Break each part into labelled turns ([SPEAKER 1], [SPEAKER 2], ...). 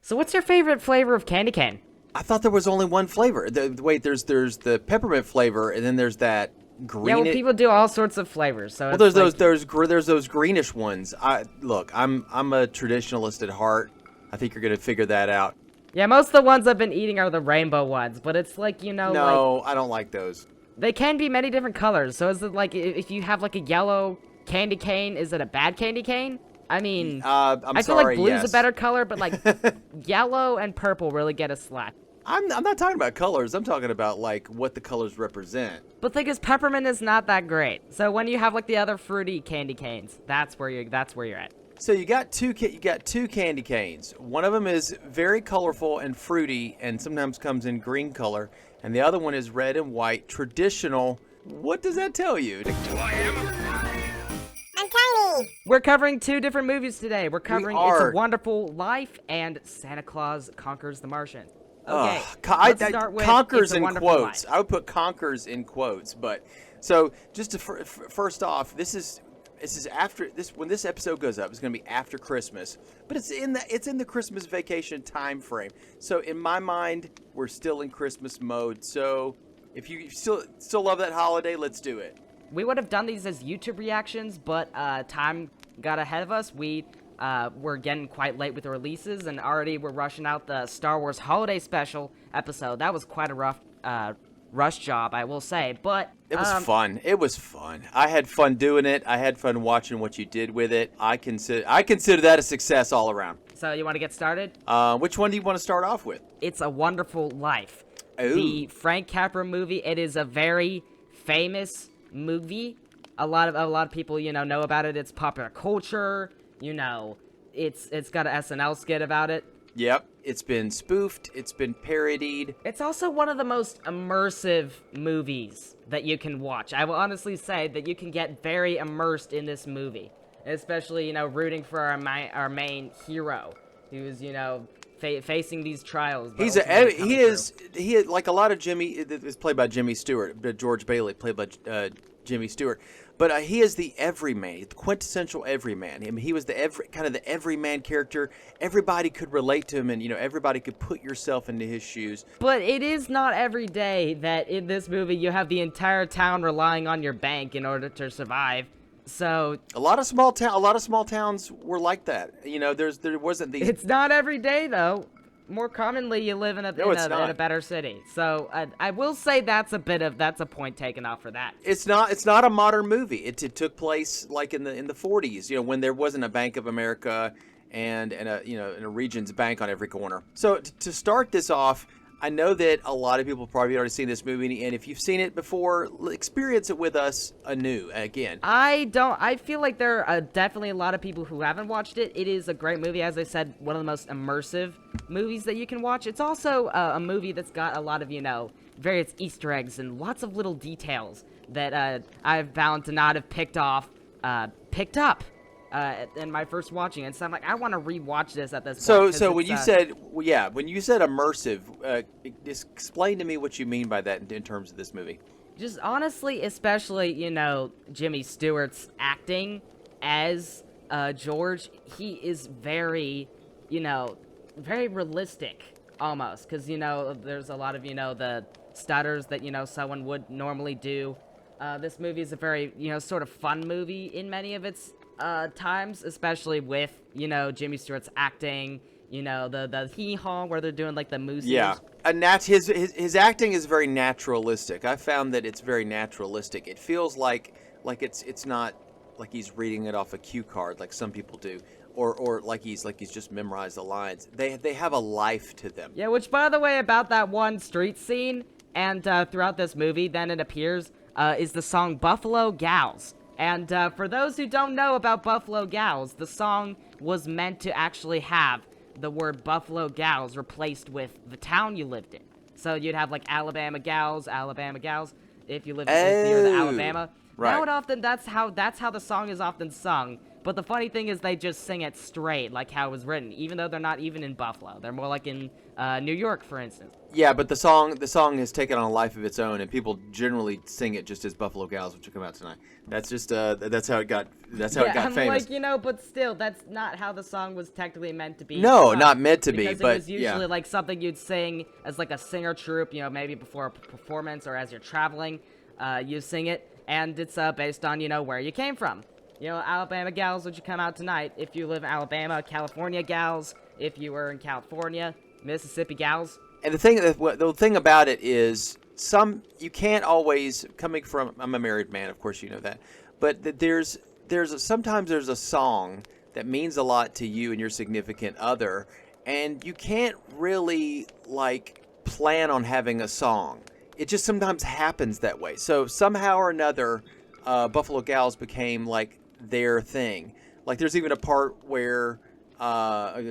[SPEAKER 1] So what's your favorite flavor of candy cane?
[SPEAKER 2] I thought there was only one flavor. Wait, there's the peppermint flavor, and then there's that green.
[SPEAKER 1] Yeah, well, people do all sorts of flavors. So
[SPEAKER 2] Well,
[SPEAKER 1] it's like,
[SPEAKER 2] there's those greenish ones. Look, I'm a traditionalist at heart. I think you're gonna figure that out.
[SPEAKER 1] yeah, most of the ones I've been eating are the rainbow ones, but it's like,
[SPEAKER 2] No, I don't like those.
[SPEAKER 1] they can be many different colors. So is it like if you have like a yellow candy cane, is it a bad candy cane? I mean, I feel like blue's a better color, but like yellow and purple really get a slack.
[SPEAKER 2] I'm not talking about colors. I'm talking about like what the colors represent.
[SPEAKER 1] But the thing is, peppermint is not that great. So when you have like the other fruity candy canes, that's where you're at.
[SPEAKER 2] So you got two candy canes. One of them is very colorful and fruity, and sometimes comes in green color, and the other one is red and white, traditional. What does that tell you?
[SPEAKER 3] I'm tiny.
[SPEAKER 1] We're covering two different movies today. We're covering It's
[SPEAKER 2] are.
[SPEAKER 1] a Wonderful Life and Santa Claus Conquers the Martians. Okay,
[SPEAKER 2] Ugh,
[SPEAKER 1] let's start with
[SPEAKER 2] conquers
[SPEAKER 1] It's a
[SPEAKER 2] in
[SPEAKER 1] Wonderful
[SPEAKER 2] quotes.
[SPEAKER 1] Life.
[SPEAKER 2] I would put conquers in quotes, but so just to first off, this is after this when this episode goes up. It's going to be after Christmas, but it's in the Christmas vacation time frame. So in my mind, we're still in Christmas mode. So if you still love that holiday, let's do it.
[SPEAKER 1] We would have done these as YouTube reactions, but time got ahead of us. We're getting quite late with the releases, and already we're rushing out the Star Wars Holiday Special episode. That was quite a rough rush job, I will say, but
[SPEAKER 2] It was fun. It was fun. I had fun doing it. I had fun watching what you did with it. I consider that a success all around.
[SPEAKER 1] So you want to get started?
[SPEAKER 2] Which one do you want to start off with?
[SPEAKER 1] It's a Wonderful Life.
[SPEAKER 2] Ooh.
[SPEAKER 1] The Frank Capra movie. It is a very famous movie. A lot of people, know about it. It's popular culture. It's got an SNL skit about it.
[SPEAKER 2] Yep. It's been spoofed. It's been parodied.
[SPEAKER 1] It's also one of the most immersive movies that you can watch. I will honestly say that you can get very immersed in this movie, especially rooting for our main hero, who's facing these trials. But
[SPEAKER 2] He is like a lot of Jimmy. It's played by Jimmy Stewart, but George Bailey played by Jimmy Stewart. But he is the everyman, the quintessential everyman. I mean, he was the everyman character. Everybody could relate to him, and everybody could put yourself into his shoes.
[SPEAKER 1] But it is not every day that in this movie you have the entire town relying on your bank in order to survive. So
[SPEAKER 2] a lot of small towns were like that. There wasn't these.
[SPEAKER 1] It's not every day though. More commonly, you live in a better city. So I will say that's a point taken off for that.
[SPEAKER 2] It's not a modern movie. It took place like in the 40s. When there wasn't a Bank of America and a Regions Bank on every corner. So to start this off, I know that a lot of people probably already seen this movie, and if you've seen it before, experience it with us anew again.
[SPEAKER 1] I feel like there are definitely a lot of people who haven't watched it. It is a great movie, as I said, one of the most immersive movies that you can watch. It's also a movie that's got a lot of, various Easter eggs and lots of little details that I've found to not have picked up in my first watching, and so I'm like, I want to rewatch this at this point.
[SPEAKER 2] So when you said immersive, just explain to me what you mean by that in terms of this movie.
[SPEAKER 1] Just honestly, especially Jimmy Stewart's acting as George, he is very very realistic almost, because there's a lot of the stutters that someone would normally do. This movie is a very sort of fun movie in many of its times, especially with Jimmy Stewart's acting, the hee-haw where they're doing like the moose.
[SPEAKER 2] Yeah, and his acting is very naturalistic. I found that it's very naturalistic. It feels like it's not like he's reading it off a cue card like some people do, or like he's just memorized the lines. They have a life to them.
[SPEAKER 1] Yeah, which by the way, about that one street scene and throughout this movie, then it appears is the song Buffalo Gals. And for those who don't know about Buffalo Gals, the song was meant to actually have the word Buffalo Gals replaced with the town you lived in. So you'd have like Alabama Gals, if you lived near the Alabama.
[SPEAKER 2] Right.
[SPEAKER 1] Now that's how the song is often sung But the funny thing is they just sing it straight, like how it was written, even though they're not even in Buffalo. They're more like in New York, for instance.
[SPEAKER 2] Yeah, but the song has taken on a life of its own, and people generally sing it just as Buffalo Gals, which will come out tonight. That's just that's how it got
[SPEAKER 1] I'm
[SPEAKER 2] famous.
[SPEAKER 1] like, but still, that's not how the song was technically meant to be.
[SPEAKER 2] No, not meant to be,
[SPEAKER 1] because
[SPEAKER 2] but
[SPEAKER 1] it was usually like something you'd sing as like a singer troupe, maybe before a performance or as you're traveling, you sing it, and it's based on where you came from. Alabama gals, would you come out tonight? If you live in Alabama, California gals, if you were in California, Mississippi gals.
[SPEAKER 2] And the thing about it is, you can't always, coming from, I'm a married man, of course you know that, but sometimes there's a song that means a lot to you and your significant other, and you can't really like plan on having a song. It just sometimes happens that way. So somehow or another, Buffalo Gals became like their thing. Like there's even a part where talking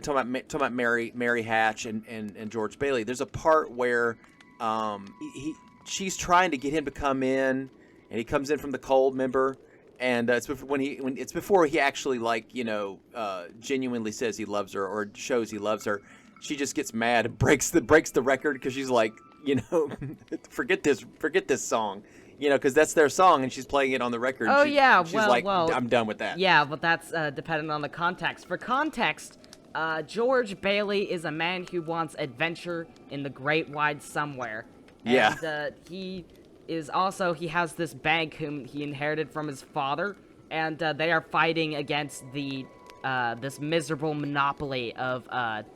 [SPEAKER 2] about Mary Hatch and George Bailey. There's a part where she's trying to get him to come in, and he comes in from the cold, remember? And it's before he actually genuinely says he loves her or shows he loves her. She just gets mad and breaks the record because she's like, forget this song. Because that's their song, and she's playing it on the record.
[SPEAKER 1] Oh, yeah,
[SPEAKER 2] she's I'm done with that.
[SPEAKER 1] Yeah, but that's dependent on the context. For context, George Bailey is a man who wants adventure in the great wide somewhere.
[SPEAKER 2] Yeah.
[SPEAKER 1] And he has this bank whom he inherited from his father, and they are fighting against this miserable monopoly of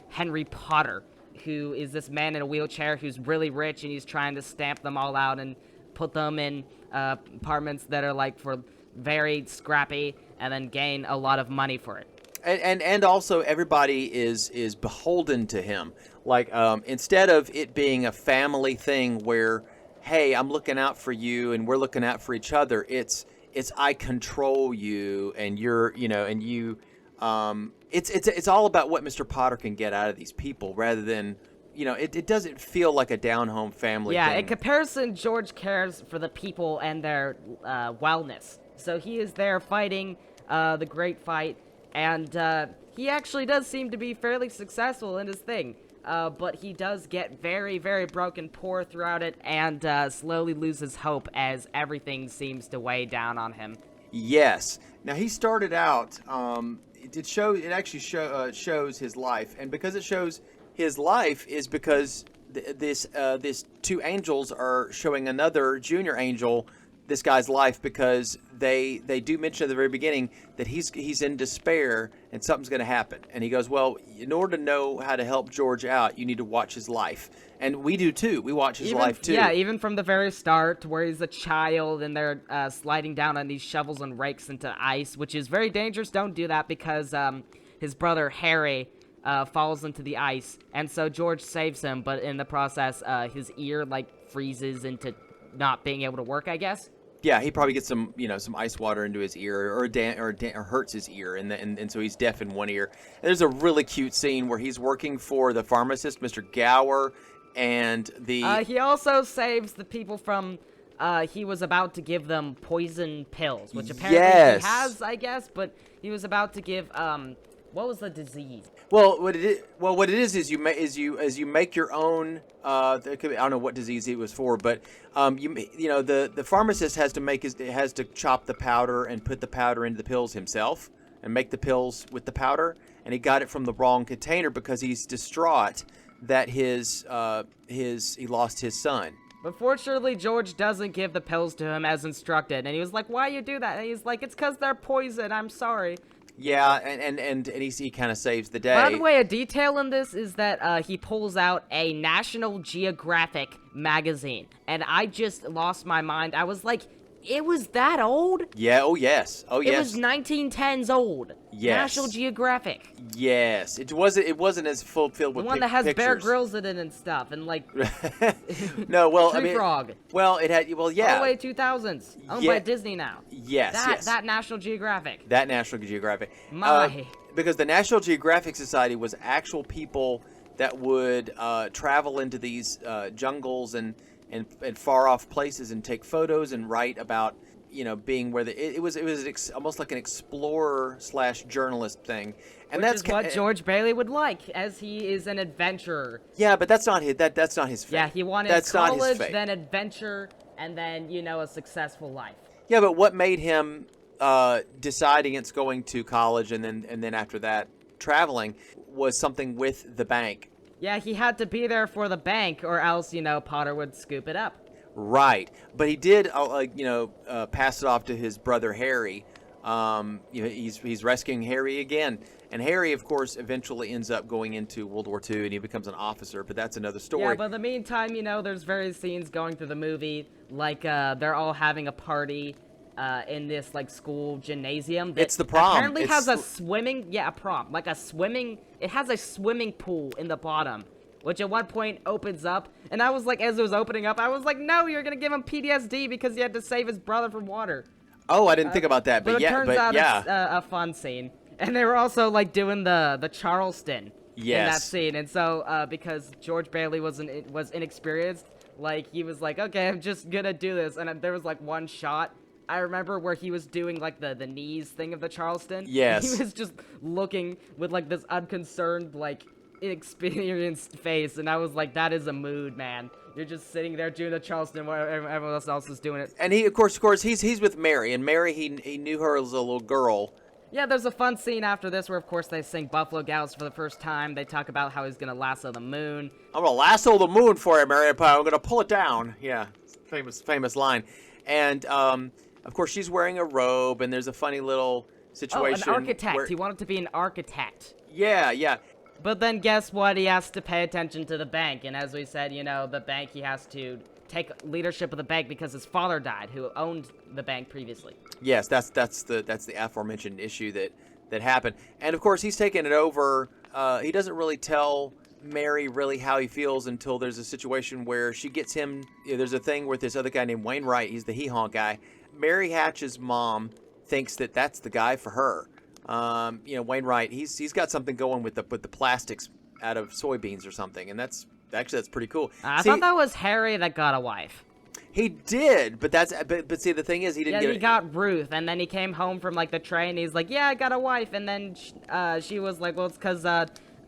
[SPEAKER 1] Henry Potter, who is this man in a wheelchair who's really rich, and he's trying to stamp them all out and put them in apartments that are like for very scrappy, and then gain a lot of money for it.
[SPEAKER 2] And also everybody is beholden to him. Like instead of it being a family thing where, hey, I'm looking out for you and we're looking out for each other, it's I control you and you're and you it's all about what Mr. Potter can get out of these people rather than it doesn't feel like a down-home family thing.
[SPEAKER 1] In comparison, George cares for the people and their wellness. So he is there fighting the great fight, and he actually does seem to be fairly successful in his thing. But he does get very, very broken poor throughout it, and slowly loses hope as everything seems to weigh down on him.
[SPEAKER 2] Yes. Now, he started out, it actually shows his life, and because it shows his life is because this two angels are showing another junior angel this guy's life, because they do mention at the very beginning that he's in despair and something's going to happen, and he goes, well, in order to know how to help George out, you need to watch his life. And we do too. We watch his life too.
[SPEAKER 1] Yeah, even from the very start, where he's a child and they're sliding down on these shovels and rakes into ice, which is very dangerous. Don't do that, because his brother Harry falls into the ice, and so George saves him, but in the process, his ear freezes into not being able to work, I guess.
[SPEAKER 2] Yeah, he probably gets some ice water into his ear, or hurts his ear, and so he's deaf in one ear. And there's a really cute scene where he's working for the pharmacist, Mr. Gower, and
[SPEAKER 1] he also saves the people from. He was about to give them poison pills, which apparently he has, I guess, but he was about to give what was the disease?
[SPEAKER 2] Well, what it is you make your own. I don't know what disease it was for, but the pharmacist has to chop the powder and put the powder into the pills himself and make the pills with the powder, and he got it from the wrong container because he's distraught that he lost his son.
[SPEAKER 1] But fortunately, George doesn't give the pills to him as instructed, and he was like, "Why you do that?" And he's like, "It's because they're poison. I'm sorry."
[SPEAKER 2] Yeah, and he kind of saves the day.
[SPEAKER 1] By the way, a detail in this is that he pulls out a National Geographic magazine, and I just lost my mind. I was like, it was that old?
[SPEAKER 2] Yeah, oh yes.
[SPEAKER 1] It was 1910s old.
[SPEAKER 2] Yes.
[SPEAKER 1] National Geographic.
[SPEAKER 2] Yes. It wasn't as filled with
[SPEAKER 1] the one that has
[SPEAKER 2] pictures.
[SPEAKER 1] Bear Grylls in it and stuff, and
[SPEAKER 2] No, well,
[SPEAKER 1] Tree Frog.
[SPEAKER 2] Well, it had, well, yeah.
[SPEAKER 1] All the way 2000s. Owned by Disney now.
[SPEAKER 2] Yes,
[SPEAKER 1] That National Geographic.
[SPEAKER 2] That National Geographic.
[SPEAKER 1] My.
[SPEAKER 2] Because the National Geographic Society was actual people that would travel into these jungles and far off places and take photos and write about being where it was almost like an explorer / journalist thing, and
[SPEAKER 1] Which is what George Bailey would like, as he is an adventurer.
[SPEAKER 2] Yeah, but that's not his fate.
[SPEAKER 1] Yeah, he wanted college, then adventure, and then a successful life.
[SPEAKER 2] Yeah, but what made him decide against going to college and then after that traveling was something with the bank.
[SPEAKER 1] Yeah, he had to be there for the bank, or else Potter would scoop it up.
[SPEAKER 2] Right, but he did, pass it off to his brother Harry. He's rescuing Harry again, and Harry, of course, eventually ends up going into World War II, and he becomes an officer. But that's another story.
[SPEAKER 1] Yeah, but in the meantime, there's various scenes going through the movie, like they're all having a party in this school gymnasium. That
[SPEAKER 2] it's the prom.
[SPEAKER 1] Apparently has a prom, It has a swimming pool in the bottom, which at one point opens up, and I was like, as it was opening up, I was like, no, you're gonna give him PTSD because he had to save his brother from water.
[SPEAKER 2] Oh, I didn't think about that, but
[SPEAKER 1] it turns out it's a fun scene. And they were also doing the Charleston in that scene, and so because George Bailey was inexperienced, he was like, okay, I'm just gonna do this, and there was one shot I remember where he was doing the knees thing of the Charleston.
[SPEAKER 2] Yes.
[SPEAKER 1] He was just looking with this unconcerned inexperienced face, and I was like, that is a mood, man. You're just sitting there doing the Charleston while everyone else is doing it.
[SPEAKER 2] And he, of course, he's with Mary, and Mary, he knew her as a little girl.
[SPEAKER 1] Yeah, there's a fun scene after this where, of course, they sing Buffalo Gals for the first time. They talk about how he's gonna lasso the moon.
[SPEAKER 2] I'm gonna lasso the moon for you, Mary, but I'm gonna pull it down. Yeah, famous line. And of course, she's wearing a robe, and there's a funny little situation.
[SPEAKER 1] Oh, an architect. He wanted to be an architect.
[SPEAKER 2] Yeah.
[SPEAKER 1] But then guess what? He has to pay attention to the bank, and as we said, the bank, he has to take leadership of the bank because his father died, who owned the bank previously.
[SPEAKER 2] Yes, that's the aforementioned issue that happened, and of course he's taking it over. He doesn't really tell Mary really how he feels until there's a situation where she gets him. There's a thing with this other guy named Wainwright. He's the hee-haw guy. Mary Hatch's mom thinks that that's the guy for her. Wainwright, he's got something going with the plastics out of soybeans or something, and that's pretty cool.
[SPEAKER 1] I thought that was Harry that got a wife.
[SPEAKER 2] He did, but see, the thing is, he didn't.
[SPEAKER 1] Yeah, he got Ruth, and then he came home from the train. He's like, yeah, I got a wife, and then she was like, well, it's because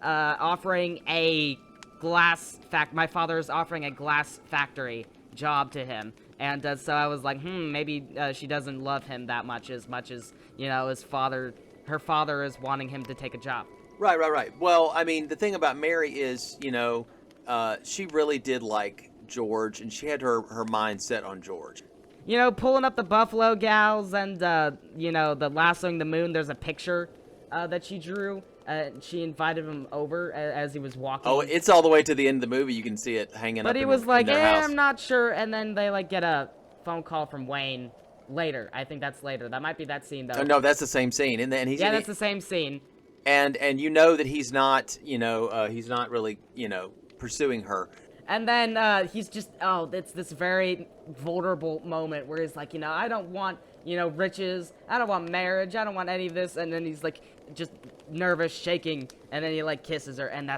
[SPEAKER 1] offering a glass my father is offering a glass factory job to him. And so I was like, maybe she doesn't love him that much as her father is wanting him to take a job.
[SPEAKER 2] Right. Well, I mean, the thing about Mary is, she really did like George, and she had her mind set on George.
[SPEAKER 1] Pulling up the Buffalo Gals and, the lassoing the moon, there's a picture that she drew. She invited him over as he was walking.
[SPEAKER 2] Oh, it's all the way to the end of the movie. You can see it hanging up.
[SPEAKER 1] But he was like, I'm not sure. And then they get a phone call from Wayne later. I think that's later. That might be that scene, though.
[SPEAKER 2] Oh, no, that's the same scene. And
[SPEAKER 1] that's the same scene.
[SPEAKER 2] And that he's not, he's not really, pursuing her.
[SPEAKER 1] And then he's just, it's this very vulnerable moment where he's like, I don't want, riches. I don't want marriage. I don't want any of this. And then he's just nervous, shaking. And then he kisses her. And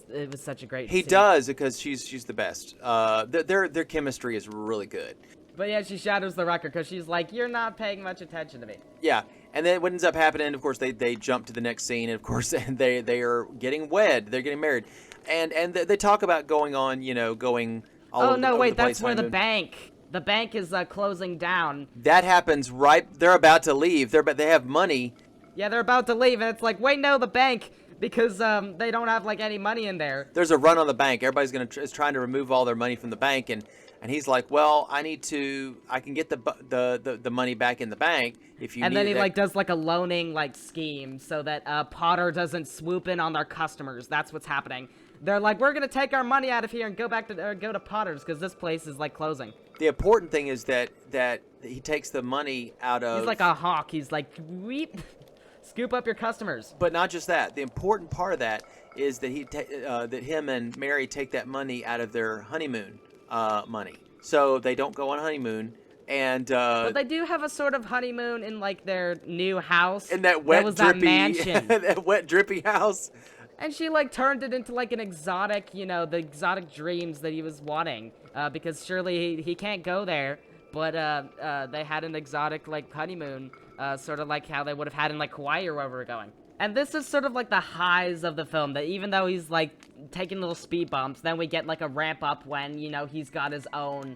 [SPEAKER 1] it was such a great scene.
[SPEAKER 2] He does, because she's the best. Their chemistry is really good.
[SPEAKER 1] But yeah, she shatters the record because she's like, you're not paying much attention to me.
[SPEAKER 2] Yeah. And then what ends up happening, of course, they jump to the next scene. And of course, they are getting wed. They're getting married. And they talk about going on, going all over the place.
[SPEAKER 1] That's where the bank is closing down.
[SPEAKER 2] That happens right. They're about to leave. They have money.
[SPEAKER 1] Yeah, they're about to leave, and it's like, wait, no, the bank, because they don't have any money in there.
[SPEAKER 2] There's a run on the bank. Everybody's is trying to remove all their money from the bank, and he's like, well, I can get the money back in the bank if you.
[SPEAKER 1] And
[SPEAKER 2] need
[SPEAKER 1] then he
[SPEAKER 2] it.
[SPEAKER 1] does a loaning scheme so that Potter doesn't swoop in on their customers. That's what's happening. They're like, we're gonna take our money out of here and go to Potter's because this place is closing.
[SPEAKER 2] The important thing is that he takes the money out of.
[SPEAKER 1] He's like a hawk. He's like, weep, scoop up your customers.
[SPEAKER 2] But not just that. The important part of that is that that him and Mary take that money out of their honeymoon money, so they don't go on honeymoon. And
[SPEAKER 1] but they do have a sort of honeymoon in their new house.
[SPEAKER 2] In that wet, drippy,
[SPEAKER 1] that mansion.
[SPEAKER 2] That wet, drippy house.
[SPEAKER 1] And she turned it into an exotic, the exotic dreams that he was wanting. Because surely he can't go there but they had an exotic like honeymoon, sort of like how they would have had in like Hawaii or wherever we're going. And this is sort of like the highs of the film, that even though he's like taking little speed bumps, then we get like a ramp up when, you know, he's got his own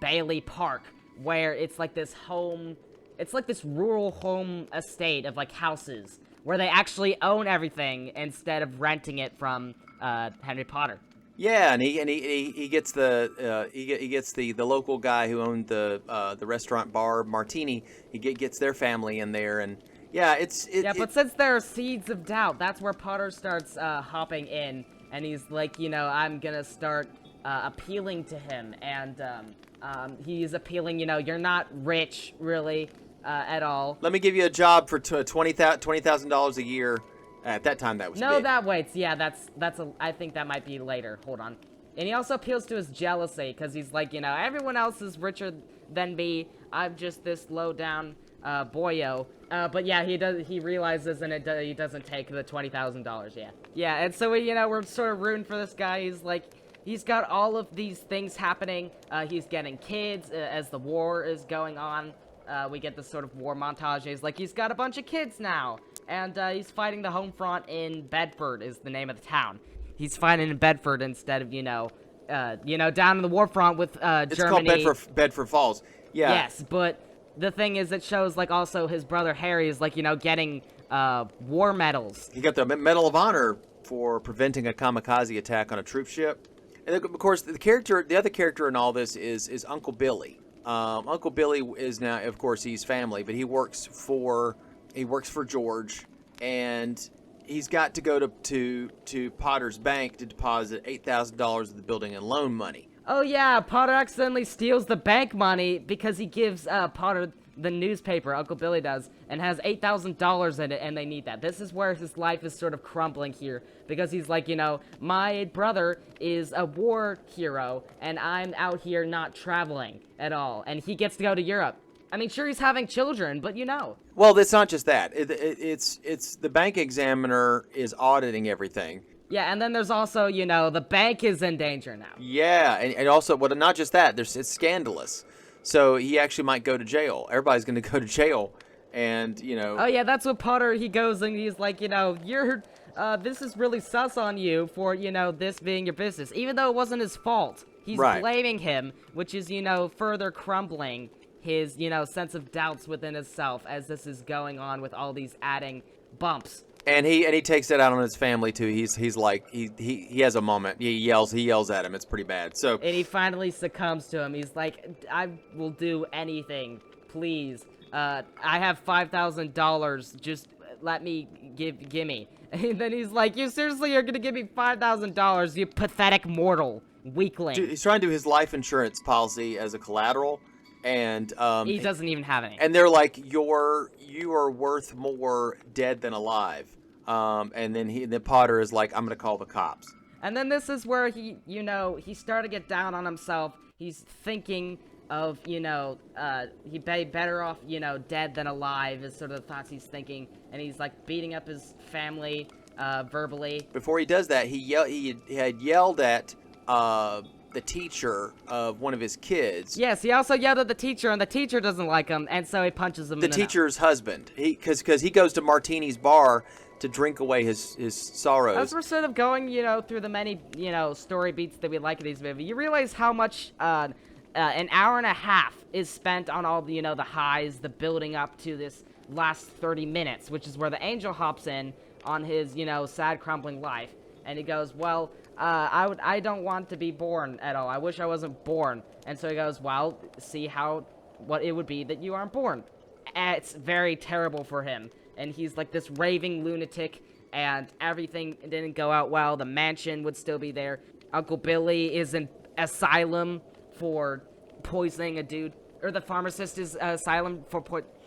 [SPEAKER 1] Bailey Park, where it's like this home, it's like this rural home estate of like houses where they actually own everything instead of renting it from Henry Potter.
[SPEAKER 2] Yeah, and he gets the local guy who owned the restaurant bar Martini. He gets their family in there, and yeah,
[SPEAKER 1] but since there are seeds of doubt, that's where Potter starts hopping in, and he's like, you know, I'm gonna start appealing to him, and he's appealing, you know, you're not rich really at all.
[SPEAKER 2] Let me give you a job for $20,000 a year. At that time, that was
[SPEAKER 1] no,
[SPEAKER 2] big.
[SPEAKER 1] that waits. Yeah, I think that might be later. Hold on. And he also appeals to his jealousy, because he's like, you know, everyone else is richer than me. I'm just this low down boyo. But yeah, he realizes, and he doesn't take the $20,000. Yeah, and so we're sort of rooting for this guy. He's like, he's got all of these things happening. He's getting kids as the war is going on. We get this sort of war montage. He's like, he's got a bunch of kids now. And he's fighting the home front in Bedford is the name of the town. He's fighting in Bedford instead of, down in the war front with
[SPEAKER 2] It's
[SPEAKER 1] Germany.
[SPEAKER 2] called Bedford Falls. Yeah.
[SPEAKER 1] Yes, but the thing is, it shows, like, also his brother Harry is, like, getting war medals.
[SPEAKER 2] He got the Medal of Honor for preventing a kamikaze attack on a troop ship. And, of course, the other character in all this is Uncle Billy. Uncle Billy is now, of course, he's family, but he works for George, and he's got to go to Potter's bank to deposit $8,000 of the building and loan money.
[SPEAKER 1] Oh yeah, Potter accidentally steals the bank money because he gives Potter the newspaper, Uncle Billy does, and has $8,000 in it, and they need that. This is where his life is sort of crumbling here, because he's like, my brother is a war hero, and I'm out here not traveling at all, and he gets to go to Europe. I mean, sure, he's having children, but
[SPEAKER 2] Well, it's not just that. It's the bank examiner is auditing everything.
[SPEAKER 1] Yeah, and then there's also, the bank is in danger now.
[SPEAKER 2] Yeah, and also, well, not just that. It's scandalous. So he actually might go to jail. Everybody's going to go to jail, and
[SPEAKER 1] Oh yeah, that's what Potter. He goes and he's like, you're. This is really sus on you for this being your business, even though it wasn't his fault. He's
[SPEAKER 2] right.
[SPEAKER 1] blaming him, which is further crumbling his, sense of doubts within himself as this is going on with all these adding bumps.
[SPEAKER 2] And he takes that out on his family too. He's like he has a moment. He yells at him. It's pretty bad. So
[SPEAKER 1] and he finally succumbs to him. He's like, I will do anything, please. I have $5,000. Just let me gimme. And then he's like, you seriously are gonna give me $5,000? You pathetic mortal weakling.
[SPEAKER 2] Dude, he's trying to do his life insurance policy as a collateral. And
[SPEAKER 1] he doesn't even have any.
[SPEAKER 2] And they're like, you are worth more dead than alive. And then Potter is like, I'm gonna call the cops.
[SPEAKER 1] And then this is where he started to get down on himself. He's thinking of, he'd be better off, dead than alive is sort of the thoughts he's thinking. And he's like beating up his family verbally.
[SPEAKER 2] Before he does that, he had yelled at the teacher of one of his kids.
[SPEAKER 1] Yes, he also yelled at the teacher, and the teacher doesn't like him, and so he punches him.
[SPEAKER 2] The teacher's husband. Because he goes to Martini's bar to drink away his sorrows.
[SPEAKER 1] As we're sort of going, through the many, story beats that we like in these movies, you realize how much an hour and a half is spent on all the, the highs, the building up to this last 30 minutes, which is where the angel hops in on his, sad, crumbling life, and he goes, well, I don't want to be born at all. I wish I wasn't born. And so he goes, well, see what it would be that you aren't born. And it's very terrible for him. And he's like this raving lunatic, and everything didn't go out well. The mansion would still be there. Uncle Billy is in asylum for poisoning a dude. Or the pharmacist is asylum for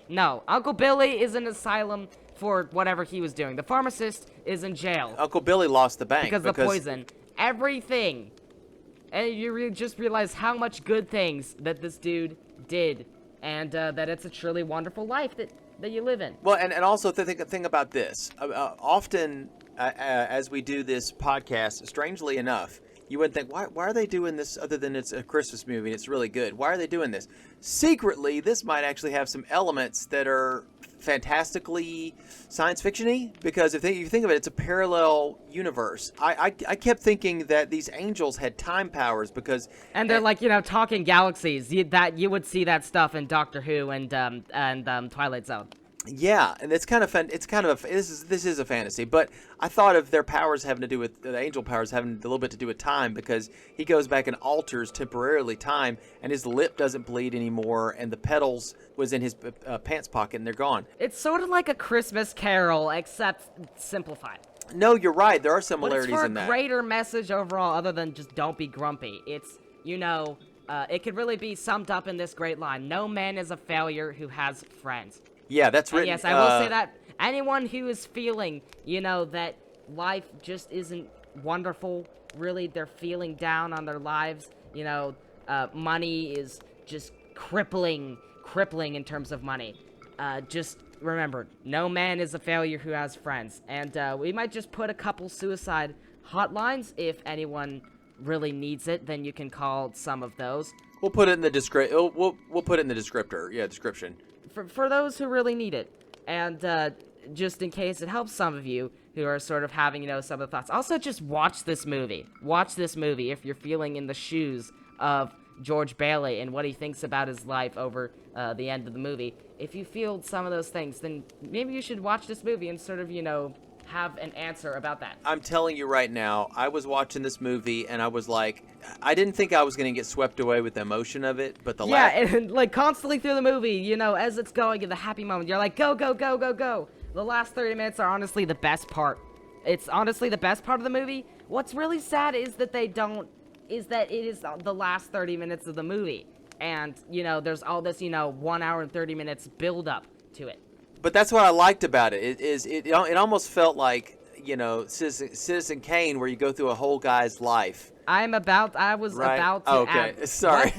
[SPEAKER 1] No, Uncle Billy is in asylum for whatever he was doing. The pharmacist is in jail.
[SPEAKER 2] Uncle Billy lost the bank
[SPEAKER 1] because of the poison. Everything. And you just realize how much good things that this dude did. And that it's a truly wonderful life that you live in.
[SPEAKER 2] Well, and also think about this. Often, as we do this podcast, strangely enough, You wouldn't think, why are they doing this other than it's a Christmas movie and it's really good? Why are they doing this? Secretly, this might actually have some elements that are fantastically science fiction-y, because if you think of it, it's a parallel universe. I kept thinking that these angels had time powers because...
[SPEAKER 1] And they're like, talking galaxies. You would see that stuff in Doctor Who and Twilight Zone.
[SPEAKER 2] Yeah, and it's kind of fun. This is a fantasy, but I thought of their powers having to do with the angel powers having a little bit to do with time, because he goes back and alters temporarily time, and his lip doesn't bleed anymore, and the petals was in his pants pocket, and they're gone.
[SPEAKER 1] It's sort of like a Christmas Carol, except simplified.
[SPEAKER 2] No, you're right. There are similarities
[SPEAKER 1] but
[SPEAKER 2] in
[SPEAKER 1] it's
[SPEAKER 2] that.
[SPEAKER 1] for a greater message overall, other than just don't be grumpy. It's it could really be summed up in this great line: "No man is a failure who has friends."
[SPEAKER 2] Yeah, that's written.
[SPEAKER 1] And yes, I will say that anyone who is feeling, that life just isn't wonderful, really, they're feeling down on their lives, money is just crippling in terms of money. Just remember, no man is a failure who has friends. And we might just put a couple suicide hotlines. If anyone really needs it, then you can call some of those.
[SPEAKER 2] We'll put it in the we'll put it in the description.
[SPEAKER 1] For those who really need it, and just in case it helps some of you who are sort of having, some of the thoughts. Also, just watch this movie. Watch this movie if you're feeling in the shoes of George Bailey and what he thinks about his life over the end of the movie. If you feel some of those things, then maybe you should watch this movie and sort of, have an answer about that.
[SPEAKER 2] I'm telling you right now, I was watching this movie and I was like, I didn't think I was going to get swept away with the emotion of it, but
[SPEAKER 1] and like constantly through the movie, as it's going in the happy moment, you're like, go, go, go, go, go. The last 30 minutes are honestly the best part. It's honestly the best part of the movie. What's really sad is that it is the last 30 minutes of the movie. And, there's all this, 1 hour and 30 minutes build up to it.
[SPEAKER 2] But that's what I liked about it. It almost felt like, Citizen Kane, where you go through a whole guy's life.
[SPEAKER 1] I was about to
[SPEAKER 2] okay.
[SPEAKER 1] add.
[SPEAKER 2] Sorry.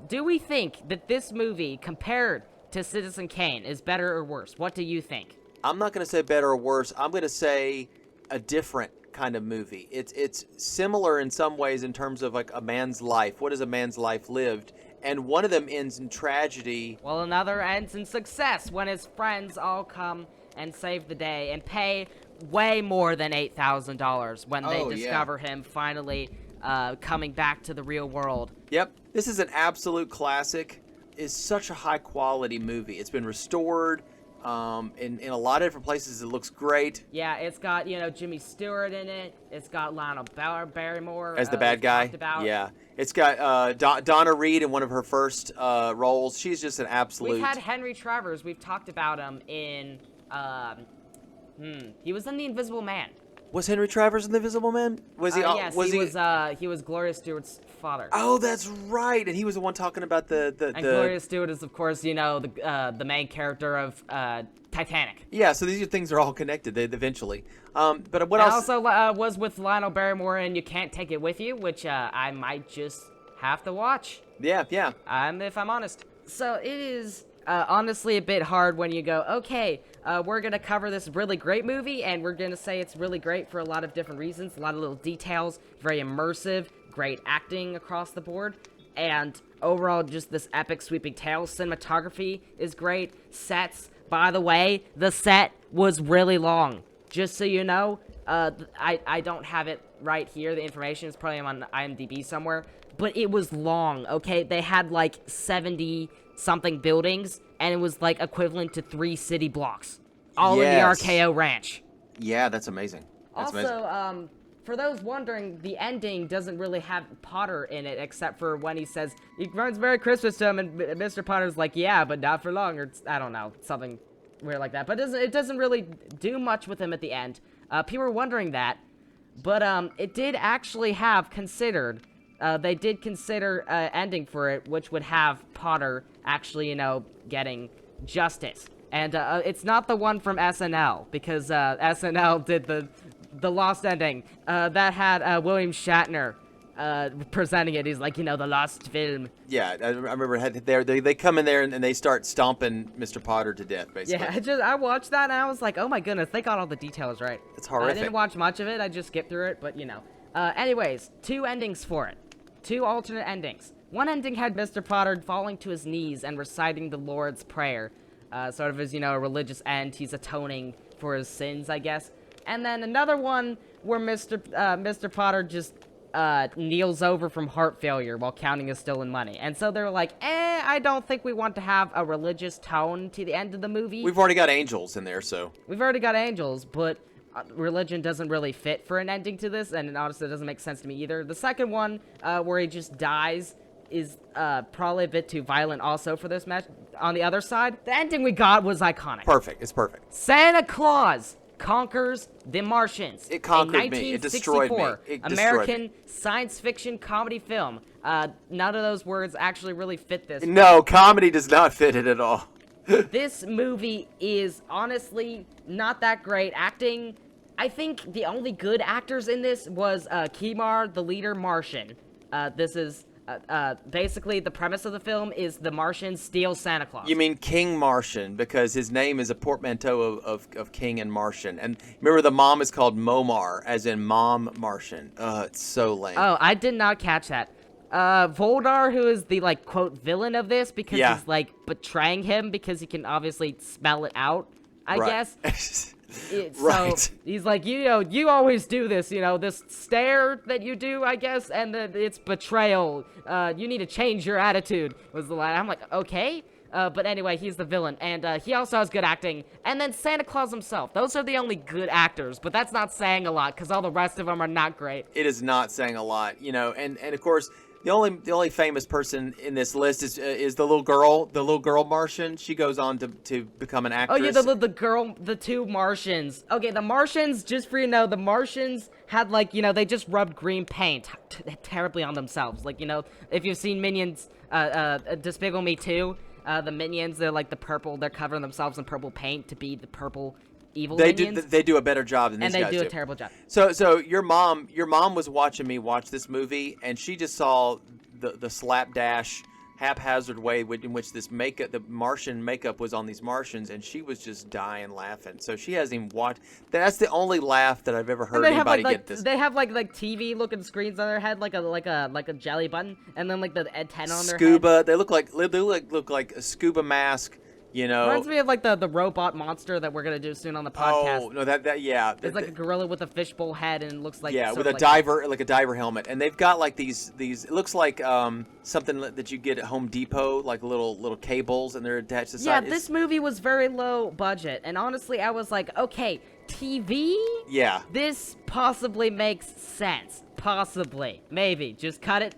[SPEAKER 1] Do we think that this movie, compared to Citizen Kane, is better or worse? What do you think?
[SPEAKER 2] I'm not going to say better or worse. I'm going to say a different kind of movie. It's similar in some ways in terms of like a man's life. What is a man's life lived? And one of them ends in tragedy.
[SPEAKER 1] Well, another ends in success when his friends all come and save the day and pay way more than $8,000 when they discover him finally coming back to the real world.
[SPEAKER 2] Yep. This is an absolute classic. It's such a high-quality movie. It's been restored. In a lot of different places, it looks great.
[SPEAKER 1] Yeah, it's got, Jimmy Stewart in it. It's got Lionel Barrymore.
[SPEAKER 2] As the bad guy. Yeah. It's got Donna Reed in one of her first roles. She's just an absolute...
[SPEAKER 1] We've had Henry Travers. We've talked about him in... he was in The Invisible Man.
[SPEAKER 2] Was Henry Travers in The Invisible Man? Was he?
[SPEAKER 1] Yes, he was Gloria Stewart's father.
[SPEAKER 2] Oh, that's right. And he was the one talking about the.
[SPEAKER 1] And Gloria Stewart is, of course, the main character of Titanic.
[SPEAKER 2] Yeah, so these things are all connected eventually. But what else?
[SPEAKER 1] Also was with Lionel Barrymore in You Can't Take It With You, which I might just have to watch.
[SPEAKER 2] Yeah.
[SPEAKER 1] If I'm honest. So it is honestly a bit hard when you go, okay, we're going to cover this really great movie, and we're going to say it's really great for a lot of different reasons, a lot of little details, very immersive, great acting across the board, and overall just this epic sweeping tale. Cinematography is great. Sets, by the way, the set was really long. Just so you know, I don't have it right here. The information is probably on IMDb somewhere, but it was long, okay? They had like 70-something buildings, and it was like equivalent to 3 city blocks, all in the RKO Ranch.
[SPEAKER 2] Yeah, that's amazing.
[SPEAKER 1] For those wondering, the ending doesn't really have Potter in it, except for when he says, he runs Merry Christmas to him, and Mr. Potter's like, yeah, but not for long, or I don't know, something weird like that. But it doesn't really do much with him at the end. People were wondering that, but it did actually have considered, they did consider ending for it, which would have Potter actually, getting justice. And it's not the one from SNL, because SNL did the Lost ending. That had William Shatner presenting it. He's like, the Lost film.
[SPEAKER 2] Yeah, I remember they come in there and they start stomping Mr. Potter to death, basically.
[SPEAKER 1] Yeah, I watched that and I was like, oh my goodness, they got all the details right.
[SPEAKER 2] It's horrific.
[SPEAKER 1] I didn't watch much of it. I just skipped through it, but Anyways, 2 endings for it. 2 alternate endings. One ending had Mr. Potter falling to his knees and reciting the Lord's Prayer. Sort of as, a religious end. He's atoning for his sins, I guess. And then another one where Mr. Potter just kneels over from heart failure while counting his stolen money. And so they're like, I don't think we want to have a religious tone to the end of the movie.
[SPEAKER 2] We've already got angels in there, so.
[SPEAKER 1] We've already got angels, but religion doesn't really fit for an ending to this, and honestly, it doesn't make sense to me either. The second one, where he just dies, is probably a bit too violent also for this match. On the other side, the ending we got was iconic.
[SPEAKER 2] Perfect. It's perfect.
[SPEAKER 1] Santa Claus Conquers the Martians.
[SPEAKER 2] It conquered me. It destroyed me. It
[SPEAKER 1] American science fiction comedy film. None of those words actually really fit this.
[SPEAKER 2] No, comedy does not fit it at all.
[SPEAKER 1] This movie is honestly not that great acting. I think the only good actors in this was Kimar, the leader Martian. This is basically the premise of the film is the Martians steal Santa Claus.
[SPEAKER 2] You mean King Martian, because his name is a portmanteau of King and Martian. And remember, the mom is called Momar, as in Mom Martian. It's so lame.
[SPEAKER 1] Oh, I did not catch that. Voldar, who is the, quote, villain of this, because he's, betraying him because he can obviously smell it out, I guess.
[SPEAKER 2] Right.
[SPEAKER 1] So he's like, you always do this, this stare that you do, I guess, and it's betrayal. You need to change your attitude, was the line. I'm like, okay. But anyway, he's the villain, and he also has good acting. And then Santa Claus himself. Those are the only good actors, but that's not saying a lot, because all the rest of them are not great.
[SPEAKER 2] It is not saying a lot, and of course, the only famous person in this list is the little girl Martian. She goes on to become an actress.
[SPEAKER 1] Oh yeah, the 2 Martians. Okay, the Martians, just for the Martians had they just rubbed green paint terribly on themselves. If you've seen Minions, Despicable Me 2, the Minions, they're the purple. They're covering themselves in purple paint to be the purple evil minions.
[SPEAKER 2] They do a better job than these guys do.
[SPEAKER 1] And they do a terrible job.
[SPEAKER 2] So your mom was watching me watch this movie, and she just saw the slapdash, haphazard way in which this makeup, the Martian makeup, was on these Martians, and she was just dying laughing. So she hasn't even watched. That's the only laugh that I've ever heard anybody get this.
[SPEAKER 1] They have like TV looking screens on their head, like a jelly button, and then the antenna on their
[SPEAKER 2] scuba.
[SPEAKER 1] head.
[SPEAKER 2] They look like a scuba mask.
[SPEAKER 1] Reminds me of the robot monster that we're gonna do soon on the podcast.
[SPEAKER 2] Oh no, yeah.
[SPEAKER 1] It's like a gorilla with a fishbowl head, and it looks like
[SPEAKER 2] with a diver helmet, and they've got these. It looks like something that you get at Home Depot, like little cables, and they're attached to the side.
[SPEAKER 1] Yeah, this movie was very low budget, and honestly, I was like, okay, TV.
[SPEAKER 2] Yeah.
[SPEAKER 1] This possibly makes sense. Possibly, maybe, just cut it.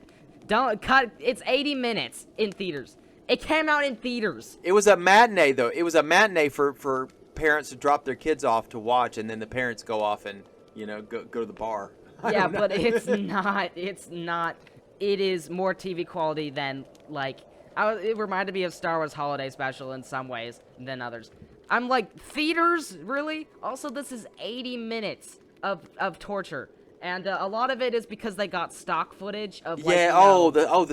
[SPEAKER 1] Don't cut. It's 80 minutes in theaters. It came out in theaters.
[SPEAKER 2] It was a matinee, though. It was a matinee for parents to drop their kids off to watch, and then the parents go off and, go to the bar.
[SPEAKER 1] Yeah, but it's not. It's not. It is more TV quality than, it reminded me of Star Wars Holiday Special in some ways than others. I'm like, theaters? Really? Also, this is 80 minutes of torture. And a lot of it is because they got stock footage of
[SPEAKER 2] the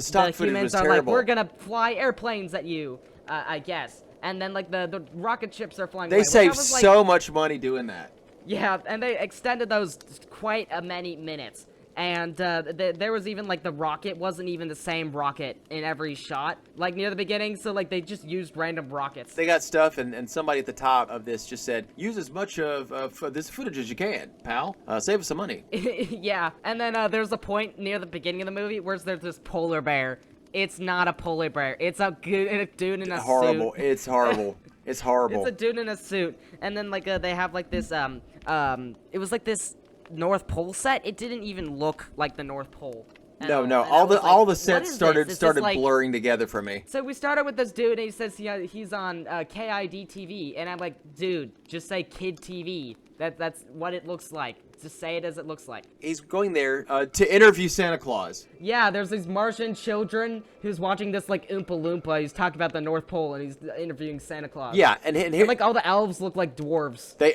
[SPEAKER 2] stock footage
[SPEAKER 1] humans
[SPEAKER 2] was
[SPEAKER 1] are
[SPEAKER 2] terrible.
[SPEAKER 1] We're gonna fly airplanes at you, I guess. And then the rocket ships are flying.
[SPEAKER 2] They
[SPEAKER 1] away,
[SPEAKER 2] saved so much money doing that.
[SPEAKER 1] Yeah, and they extended those quite a many minutes. And there was even the rocket wasn't even the same rocket in every shot, near the beginning. So they just used random rockets.
[SPEAKER 2] They got stuff, and somebody at the top of this just said, "Use as much of this footage as you can, pal. Save us some money."
[SPEAKER 1] Yeah, and then there's a point near the beginning of the movie where there's this polar bear. It's not a polar bear. It's a dude in a
[SPEAKER 2] horrible.
[SPEAKER 1] suit.
[SPEAKER 2] It's horrible. It's horrible.
[SPEAKER 1] It's a dude in a suit, and then they have this it was this North Pole set. It didn't even look like the North Pole.
[SPEAKER 2] No. All the sets started blurring together for me.
[SPEAKER 1] So we started with this dude, and he says he's on KID TV, and I'm like, dude, just say Kid TV. That's what it looks like. Just say it as it looks like.
[SPEAKER 2] He's going there to interview Santa Claus.
[SPEAKER 1] Yeah, there's these Martian children who's watching this Oompa Loompa. He's talking about the North Pole, and he's interviewing Santa Claus.
[SPEAKER 2] Yeah, and here,
[SPEAKER 1] all the elves look like dwarves.
[SPEAKER 2] They're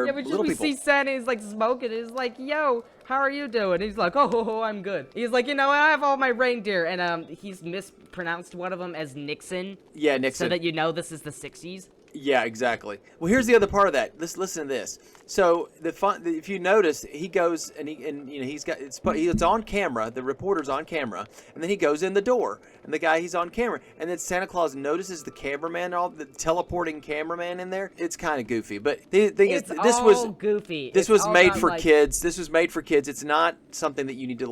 [SPEAKER 1] yeah,
[SPEAKER 2] little people.
[SPEAKER 1] See Santa, he's smoking. He's like, yo, how are you doing? He's like, oh, I'm good. He's like, I have all my reindeer, and he's mispronounced one of them as Nixon.
[SPEAKER 2] Yeah, Nixon.
[SPEAKER 1] So that this is the 60s.
[SPEAKER 2] Yeah, exactly. Well, here's the other part of that. Let's listen to this. So if you notice, he goes and he's on camera. The reporter's on camera, and then he goes in the door, and he's on camera, and then Santa Claus notices the cameraman, all the teleporting cameraman in there. It's kind of goofy, but the thing is, this was
[SPEAKER 1] goofy.
[SPEAKER 2] This was made for kids. This was made for kids. It's not something that you need to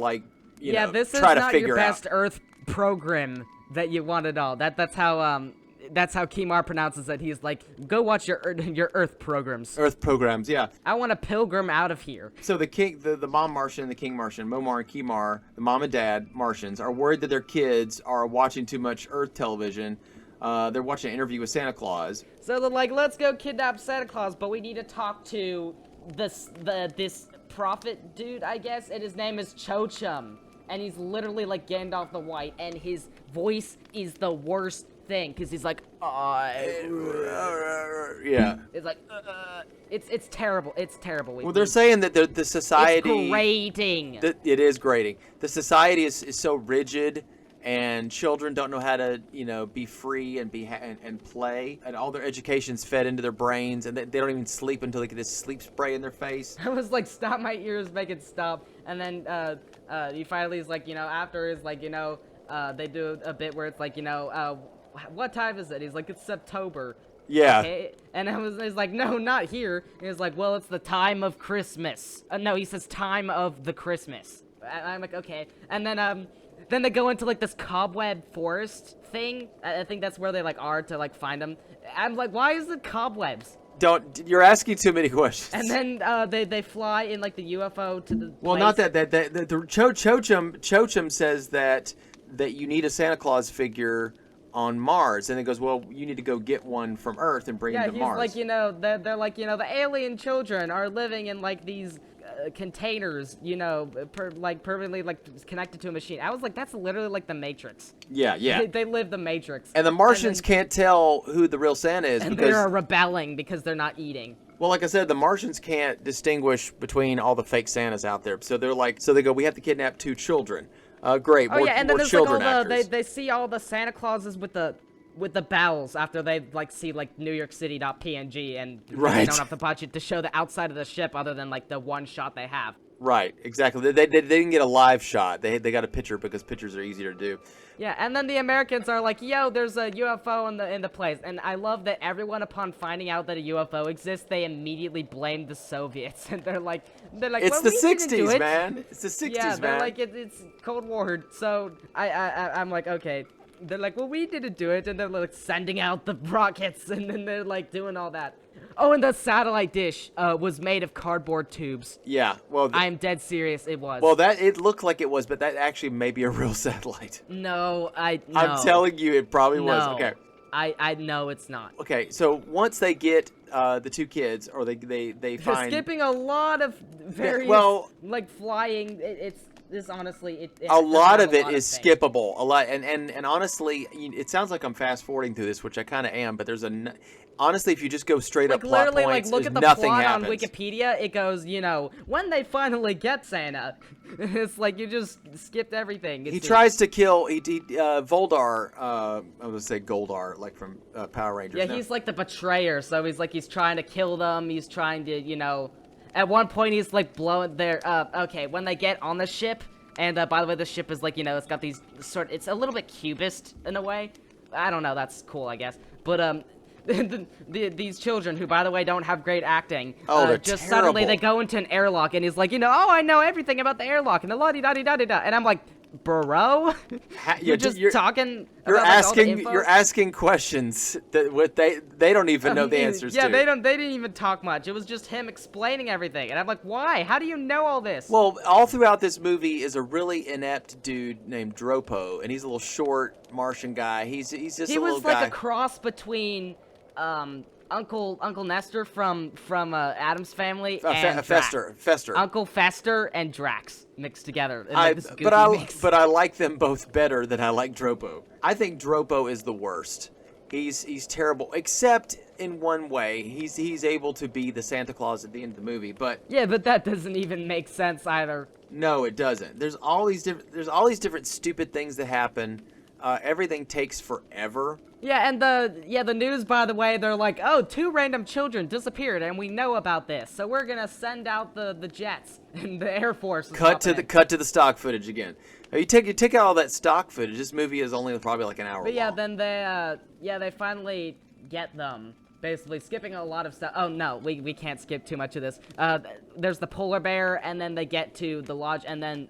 [SPEAKER 1] this is
[SPEAKER 2] try to
[SPEAKER 1] not
[SPEAKER 2] figure
[SPEAKER 1] your best
[SPEAKER 2] out.
[SPEAKER 1] Earth program that you want at all. That's how Kimar pronounces it. He's like, go watch your Earth programs.
[SPEAKER 2] Earth programs, yeah.
[SPEAKER 1] I want to pilgrim out of here.
[SPEAKER 2] So the mom Martian and the king Martian, Momar and Kimar, the mom and dad Martians, are worried that their kids are watching too much Earth television. They're watching an interview with Santa Claus.
[SPEAKER 1] So they're like, let's go kidnap Santa Claus, but we need to talk to this prophet dude, I guess, and his name is Cho-Chum. And he's literally like Gandalf the White, and his voice is the worst thing, because he's like,
[SPEAKER 2] yeah.
[SPEAKER 1] It's like, it's terrible. It's terrible.
[SPEAKER 2] Well, they're saying that the society...
[SPEAKER 1] It's grating.
[SPEAKER 2] It is grating. The society is so rigid, and children don't know how to, be free and and play, and all their education's fed into their brains, and they don't even sleep until they get this sleep spray in their face.
[SPEAKER 1] I was like, stop my ears, make it stop. And then he finally is like, after is like, they do a bit where it's like, what time is it? He's like, it's September.
[SPEAKER 2] Yeah.
[SPEAKER 1] Okay. And he's like, no, not here. And he's like, well, it's the time of Christmas. No, he says time of the Christmas. I'm like, okay. And then they go into like this cobweb forest thing. I think that's where they like are to like find them. I'm like, why is it cobwebs?
[SPEAKER 2] You're asking too many questions.
[SPEAKER 1] And then they fly in like the UFO to the
[SPEAKER 2] well,
[SPEAKER 1] place.
[SPEAKER 2] not that the Cho-Chum says that you need a Santa Claus figure on Mars, and it goes, well, you need to go get one from Earth and bring him to Mars.
[SPEAKER 1] Yeah, he's like, they're like, the alien children are living in like these containers, permanently like connected to a machine. I was like, that's literally like the Matrix.
[SPEAKER 2] Yeah.
[SPEAKER 1] They live the Matrix.
[SPEAKER 2] And the Martians can't tell who the real Santa is
[SPEAKER 1] and
[SPEAKER 2] because
[SPEAKER 1] they're rebelling because they're not eating.
[SPEAKER 2] Well, like I said, the Martians can't distinguish between all the fake Santas out there. So they go, we have to kidnap 2 children. Great. More,
[SPEAKER 1] and then
[SPEAKER 2] more
[SPEAKER 1] there's
[SPEAKER 2] children
[SPEAKER 1] like all the,
[SPEAKER 2] actors.
[SPEAKER 1] they see all the Santa Clauses with the bells after they like see like New York City.png, and they don't have the budget to show the outside of the ship other than like the one shot they have.
[SPEAKER 2] Right, exactly. They didn't get a live shot. They got a picture because pictures are easier to do.
[SPEAKER 1] Yeah, and then the Americans are like, yo, there's a UFO in the place. And I love that everyone, upon finding out that a UFO exists, they immediately blame the Soviets. And they're like,
[SPEAKER 2] it's
[SPEAKER 1] well,
[SPEAKER 2] the
[SPEAKER 1] we didn't do
[SPEAKER 2] 60s,
[SPEAKER 1] it.
[SPEAKER 2] man. It's the 60s,
[SPEAKER 1] yeah,
[SPEAKER 2] man.
[SPEAKER 1] they're like, it's Cold War. So I'm like, okay. They're like, well, we didn't do it. And they're like sending out the rockets, and then they're like doing all that. Oh, and the satellite dish was made of cardboard tubes.
[SPEAKER 2] Yeah, well...
[SPEAKER 1] I'm dead serious, it was.
[SPEAKER 2] Well, it looked like it was, but that actually may be a real satellite.
[SPEAKER 1] No, no.
[SPEAKER 2] I'm telling you, it probably was. Okay.
[SPEAKER 1] I know it's not.
[SPEAKER 2] Okay, so once they get the 2 kids, or they
[SPEAKER 1] They're
[SPEAKER 2] find...
[SPEAKER 1] skipping a lot of various, like flying, this honestly,
[SPEAKER 2] a lot of it is skippable. A lot, and honestly, it sounds like I'm fast forwarding through this, which I kind of am. But honestly, if you just go straight up plot
[SPEAKER 1] literally,
[SPEAKER 2] points,
[SPEAKER 1] look at the
[SPEAKER 2] nothing
[SPEAKER 1] plot
[SPEAKER 2] happens.
[SPEAKER 1] on Wikipedia. It goes, when they finally get Santa. It's like you just skipped everything.
[SPEAKER 2] He tries to kill Voldar. I was gonna say Goldar, like from Power Rangers.
[SPEAKER 1] Yeah,
[SPEAKER 2] no.
[SPEAKER 1] he's like the betrayer. So he's trying to kill them. He's trying to, At one point, he's like blowing their. Okay, when they get on the ship, and by the way, the ship is like, it's got these it's a little bit cubist in a way. I don't know. That's cool, I guess. But these children, who by the way don't have great acting,
[SPEAKER 2] they're
[SPEAKER 1] just
[SPEAKER 2] terrible.
[SPEAKER 1] suddenly they go into an airlock, and he's like, oh, I know everything about the airlock, and the la-di-da-di-da-di-da, and I'm like, bro, you're talking.
[SPEAKER 2] You're
[SPEAKER 1] about,
[SPEAKER 2] asking.
[SPEAKER 1] like, all the info?
[SPEAKER 2] You're asking questions that they don't even know the answers to.
[SPEAKER 1] Yeah, they didn't even talk much. It was just him explaining everything, and I'm like, why? How do you know all this?
[SPEAKER 2] Well, all throughout this movie is a really inept dude named Dropo, and he's a little short Martian guy. He's just a little guy.
[SPEAKER 1] He was like a cross between Uncle Nestor from Addams Family and
[SPEAKER 2] Fester.
[SPEAKER 1] Uncle Fester and Drax mixed together.
[SPEAKER 2] But I like them both better than I like Dropo. I think Dropo is the worst. He's terrible, except in one way. He's able to be the Santa Claus at the end of the movie, but
[SPEAKER 1] yeah, but that doesn't even make sense either.
[SPEAKER 2] No, it doesn't. There's all these different stupid things that happen. everything takes forever.
[SPEAKER 1] Yeah, and the news, by the way, they're like, oh, 2 random children disappeared, and we know about this, so we're gonna send out the jets and the Air Force.
[SPEAKER 2] Cut to the stock footage again. You take out all that stock footage. This movie is only probably like an hour.
[SPEAKER 1] But yeah,
[SPEAKER 2] long.
[SPEAKER 1] then they finally get them. Basically, skipping a lot of stuff. Oh no, we can't skip too much of this. There's the polar bear, and then they get to the lodge, and then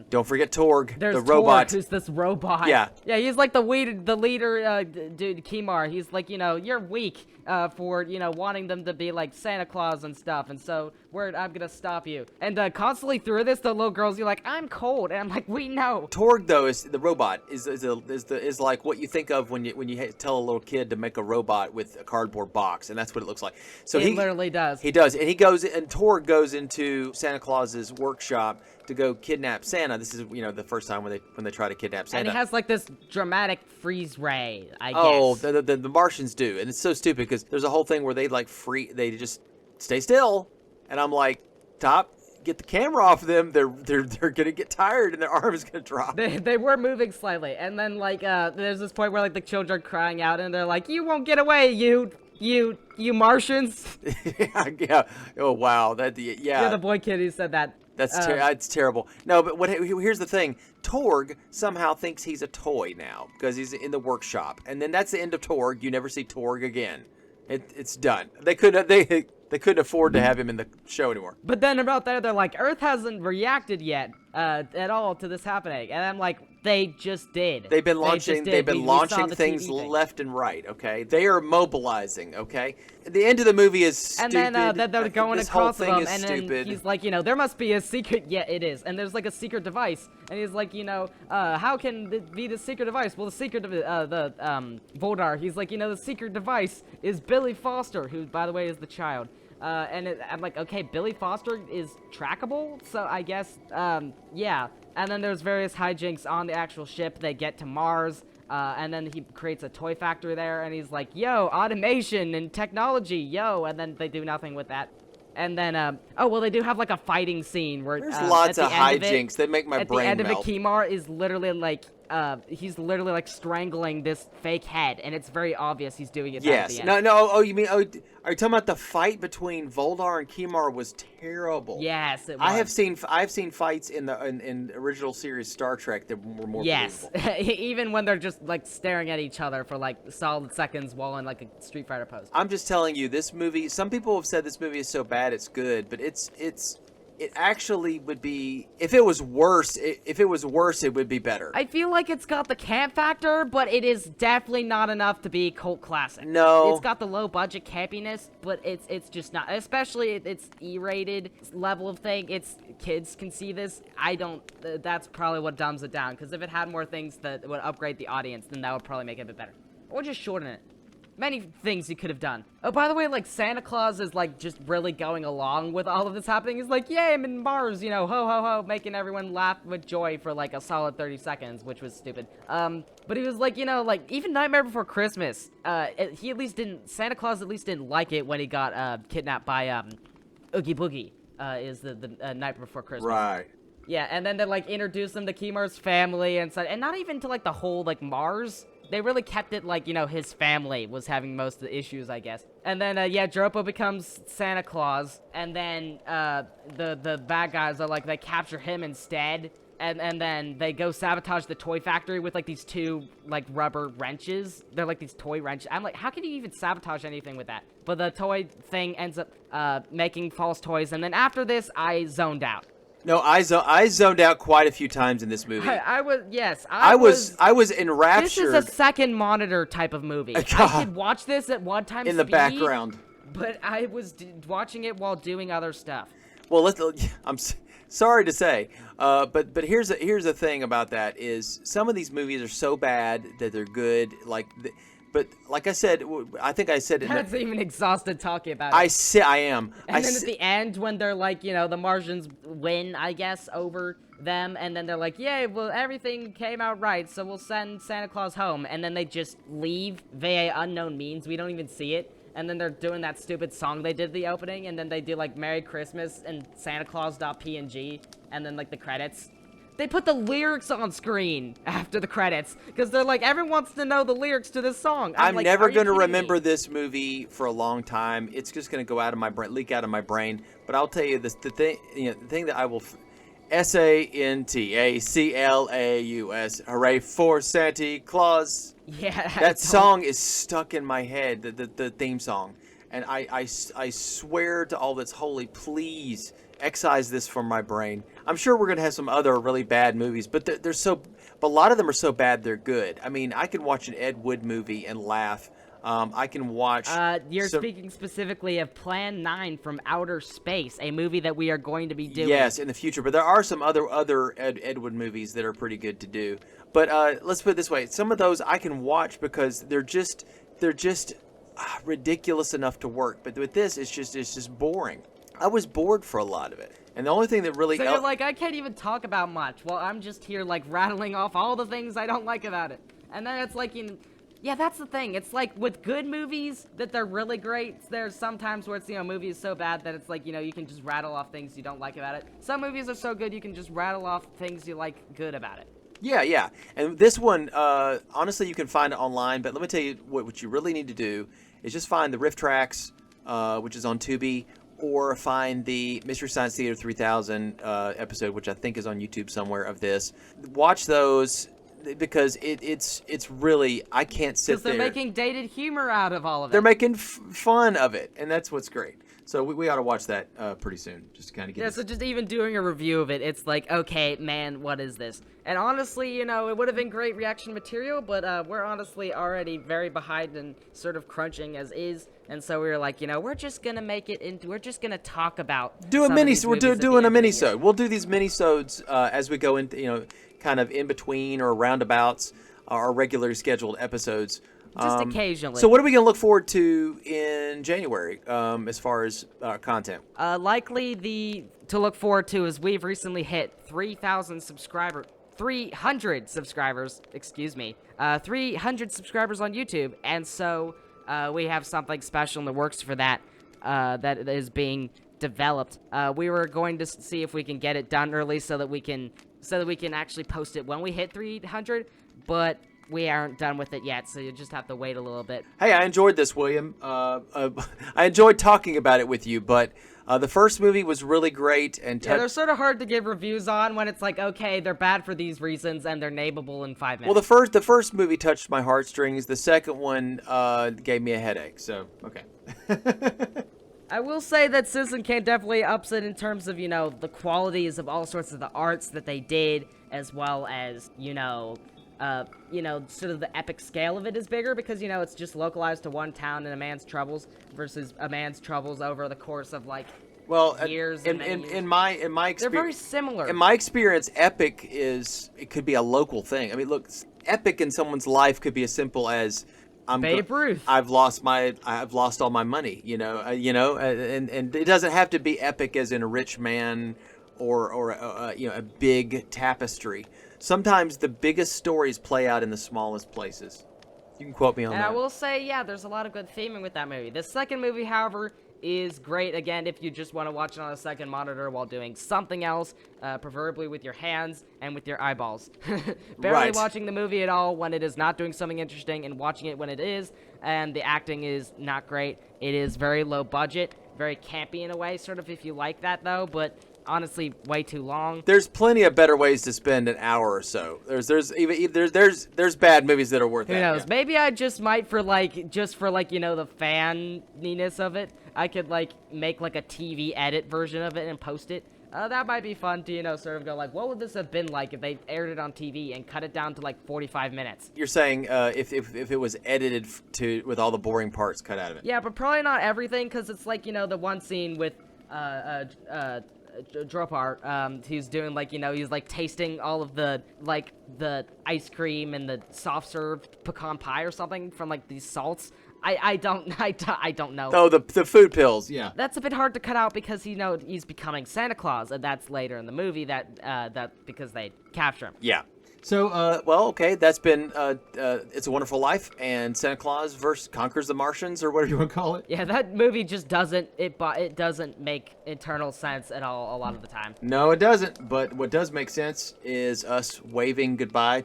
[SPEAKER 2] don't forget Torg,
[SPEAKER 1] there's
[SPEAKER 2] the robot.
[SPEAKER 1] Torg, who's this robot.
[SPEAKER 2] Yeah,
[SPEAKER 1] he's like the leader, dude, Kimar. He's like, you're weak for wanting them to be like Santa Claus and stuff, and so I'm gonna stop you. And constantly through this, the little girls, you're like, I'm cold, and I'm like, we know.
[SPEAKER 2] Torg though is the robot is like what you think of when you tell a little kid to make a robot with a cardboard box, and that's what it looks like. So he
[SPEAKER 1] literally does.
[SPEAKER 2] He does, and Torg goes into Santa Claus's workshop to go kidnap Santa. This is the first time when they try to kidnap Santa.
[SPEAKER 1] And he has like this dramatic freeze ray, I guess.
[SPEAKER 2] Oh, the Martians do, and it's so stupid because there's a whole thing where they they just stay still, and I'm like, get the camera off them. They're gonna get tired and their arm is gonna drop.
[SPEAKER 1] They were moving slightly, and then like there's this point where like the children are crying out, and they're like, "You won't get away, you Martians."
[SPEAKER 2] yeah. Oh wow.
[SPEAKER 1] Yeah, the boy kid who said that.
[SPEAKER 2] It's terrible. No, but here's the thing. Torg somehow thinks he's a toy now because he's in the workshop, and then that's the end of Torg. You never see Torg again. It's done. They couldn't afford to have him in the show anymore.
[SPEAKER 1] But then about there, they're like, Earth hasn't reacted yet at all to this happening, and I'm like, they just did.
[SPEAKER 2] They've been launching things left and right. Okay, they are mobilizing. Okay, the end of the movie is stupid.
[SPEAKER 1] And then they're going across them, and then
[SPEAKER 2] stupid.
[SPEAKER 1] he's like, there must be a secret. Yeah, it is. And there's like a secret device, and he's like, how can it be the secret device? Well, the secret of Voldar. He's like, the secret device is Billy Foster, who, by the way, is the child. I'm like, okay, Billy Foster is trackable, so I guess, yeah. And then there's various hijinks on the actual ship. They get to Mars, and then he creates a toy factory there, and he's like, yo, automation and technology, yo, and then they do nothing with that. And then, they do have like a fighting scene where
[SPEAKER 2] there's lots of hijinks that make my brain melt.
[SPEAKER 1] At the end of it, Kimar is literally like, he's literally like strangling this fake head, and it's very obvious he's doing it.
[SPEAKER 2] Yes.
[SPEAKER 1] At the end.
[SPEAKER 2] No. Oh, you mean? Oh, are you talking about the fight between Voldar and Kimar was terrible?
[SPEAKER 1] Yes, it was.
[SPEAKER 2] I've seen fights in the original series Star Trek that were more believable.
[SPEAKER 1] Even when they're just like staring at each other for like solid seconds while in like a Street Fighter pose.
[SPEAKER 2] I'm just telling you, this movie. Some people have said this movie is so bad it's good, but it actually would be, if it was worse, it would be better.
[SPEAKER 1] I feel like it's got the camp factor, but it is definitely not enough to be cult classic.
[SPEAKER 2] No.
[SPEAKER 1] It's got the low budget campiness, but it's just not, especially it's E-rated level of thing. It's, kids can see this. That's probably what dumbs it down, because if it had more things that would upgrade the audience, then that would probably make it a bit better. Or just shorten it. Many things you could have done. Oh, by the way, like, Santa Claus is, like, just really going along with all of this happening. He's like, yay, I'm in Mars, ho, ho, ho, making everyone laugh with joy for, like, a solid 30 seconds, which was stupid. But he was like, like, even Nightmare Before Christmas, Santa Claus at least didn't like it when he got, kidnapped by, Oogie Boogie, is the Nightmare Before Christmas.
[SPEAKER 2] Right.
[SPEAKER 1] Yeah, and then they, like, introduced him to Kimar's family and stuff, and not even to, like, the whole, like, Mars. They really kept it like, his family was having most of the issues, I guess. And then, Dropo becomes Santa Claus, and then, the bad guys are like, they capture him instead, and then they go sabotage the toy factory with, like, these 2, like, rubber wrenches. They're, like, these toy wrenches. I'm like, how can you even sabotage anything with that? But the toy thing ends up, making false toys, and then after this, I zoned out.
[SPEAKER 2] No, I zoned out quite a few times in this movie.
[SPEAKER 1] I was enraptured. This is a second monitor type of movie. God. I could watch this at one time
[SPEAKER 2] in the background,
[SPEAKER 1] but I was watching it while doing other stuff.
[SPEAKER 2] Well, I'm sorry to say, but here's the thing about that is some of these movies are so bad that they're good. But like I said, I think I said it.
[SPEAKER 1] That's even exhausted talking about it.
[SPEAKER 2] I am.
[SPEAKER 1] And then at the end, when they're like, the Martians win, I guess, over them, and then they're like, yay, well, everything came out right, so we'll send Santa Claus home. And then they just leave via unknown means. We don't even see it. And then they're doing that stupid song they did the opening, and then they do, like, Merry Christmas and Santa Claus.png, and then, like, the credits. they put the lyrics on screen after the credits because they're like, everyone wants to know the lyrics to this song.
[SPEAKER 2] I'm
[SPEAKER 1] like,
[SPEAKER 2] never
[SPEAKER 1] going to
[SPEAKER 2] remember this movie for a long time. It's just going to go out of my brain, leak out of my brain. But I'll tell you this: the thing that I will. Santaclaus. Hooray for Santa Claus.
[SPEAKER 1] Yeah.
[SPEAKER 2] That song is stuck in my head, the theme song. And I swear to all that's holy, please excise this from my brain. I'm sure we're going to have some other really bad movies, but but a lot of them are so bad they're good. I mean, I can watch an Ed Wood movie and laugh. I can watch...
[SPEAKER 1] You're speaking specifically of Plan 9 from Outer Space, a movie that we are going to be doing.
[SPEAKER 2] Yes, in the future. But there are some other Ed Wood movies that are pretty good to do. But let's put it this way. Some of those I can watch because they're just ridiculous enough to work. But with this, it's just boring. I was bored for a lot of it. And the only thing that really...
[SPEAKER 1] So you're like, I can't even talk about much. Well, I'm just here, like, rattling off all the things I don't like about it. And then it's like, yeah, that's the thing. It's like with good movies that they're really great. There's sometimes where it's, a movie is so bad that it's like, you can just rattle off things you don't like about it. Some movies are so good you can just rattle off things you like good about it.
[SPEAKER 2] Yeah. And this one, honestly, you can find it online. But let me tell you what you really need to do is just find the riff tracks, which is on Tubi, or find the Mystery Science Theater 3000 episode, which I think is on YouTube somewhere of this. Watch those. Because it's really, I can't sit there.
[SPEAKER 1] Because they're making dated humor out of all of it.
[SPEAKER 2] They're making fun of it, and that's what's great. So we ought to watch that pretty soon, just to kind of get.
[SPEAKER 1] Yeah, so just even doing a review of it, it's like, okay, man, what is this? And honestly, it would have been great reaction material, but we're honestly already very behind and sort of crunching as is. And so we were like, we're just gonna make it into. We're just gonna talk about.
[SPEAKER 2] We're doing a mini-sode. We'll do these mini-sodes as we go into, kind of in between or roundabouts our regularly scheduled episodes.
[SPEAKER 1] Just occasionally.
[SPEAKER 2] So what are we going to look forward to in January as far as content?
[SPEAKER 1] Likely to look forward to is we've recently hit 300 subscribers on YouTube. And so we have something special in the works for that that is being developed. We were going to see if we can get it done early so that we can actually post it when we hit 300, but we aren't done with it yet, so you just have to wait a little bit.
[SPEAKER 2] Hey, I enjoyed this, William. I enjoyed talking about it with you, but the first movie was really great. And
[SPEAKER 1] they're sort of hard to give reviews on when it's like, okay, they're bad for these reasons, and they're nameable in 5 minutes.
[SPEAKER 2] Well, the first movie touched my heartstrings. The second one gave me a headache, so, okay.
[SPEAKER 1] I will say that Citizen Kane definitely ups it in terms of, the qualities of all sorts of the arts that they did, as well as, sort of the epic scale of it is bigger because, it's just localized to one town and a man's troubles versus a man's troubles over the course of, years and
[SPEAKER 2] in my experience,
[SPEAKER 1] they're very similar.
[SPEAKER 2] In my experience, epic it could be a local thing. I mean, look, epic in someone's life could be as simple as
[SPEAKER 1] Babe Ruth.
[SPEAKER 2] I've lost all my money, and it doesn't have to be epic as in a rich man or a big tapestry. Sometimes the biggest stories play out in the smallest places. You can quote me on that.
[SPEAKER 1] And I will say, yeah, there's a lot of good theming with that movie. The second movie, however, is great, again, if you just want to watch it on a second monitor while doing something else, preferably with your hands and with your eyeballs. Barely watching the movie at all when it is not doing something interesting, and watching it when it is, and the acting is not great. It is very low budget, very campy in a way, sort of, if you like that, though, but honestly way too long.
[SPEAKER 2] There's plenty of better ways to spend an hour or so. There's bad movies that are worth that.
[SPEAKER 1] Who knows?
[SPEAKER 2] Yeah.
[SPEAKER 1] Maybe I just might for the faniness of it. I could make a TV edit version of it and post it. That might be fun to sort of go what would this have been like if they aired it on TV and cut it down to 45 minutes.
[SPEAKER 2] You're saying if it was edited with all the boring parts cut out of it.
[SPEAKER 1] Yeah, but probably not everything because it's the one scene with Dropar, he's doing he's tasting all of the the ice cream and the soft serve pecan pie or something from these salts. I don't know.
[SPEAKER 2] Oh, the food pills, yeah.
[SPEAKER 1] That's a bit hard to cut out because he's becoming Santa Claus, and that's later in the movie that because they capture him.
[SPEAKER 2] Yeah. So, well, okay, that's been It's a Wonderful Life and Santa Claus versus Conquers the Martians, or whatever you want to call it.
[SPEAKER 1] Yeah, that movie just doesn't it doesn't make internal sense at all a lot of the time.
[SPEAKER 2] No, it doesn't. But what does make sense is us waving goodbye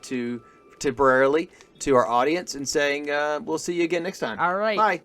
[SPEAKER 2] temporarily to our audience and saying we'll see you again next time.
[SPEAKER 1] All right.
[SPEAKER 2] Bye.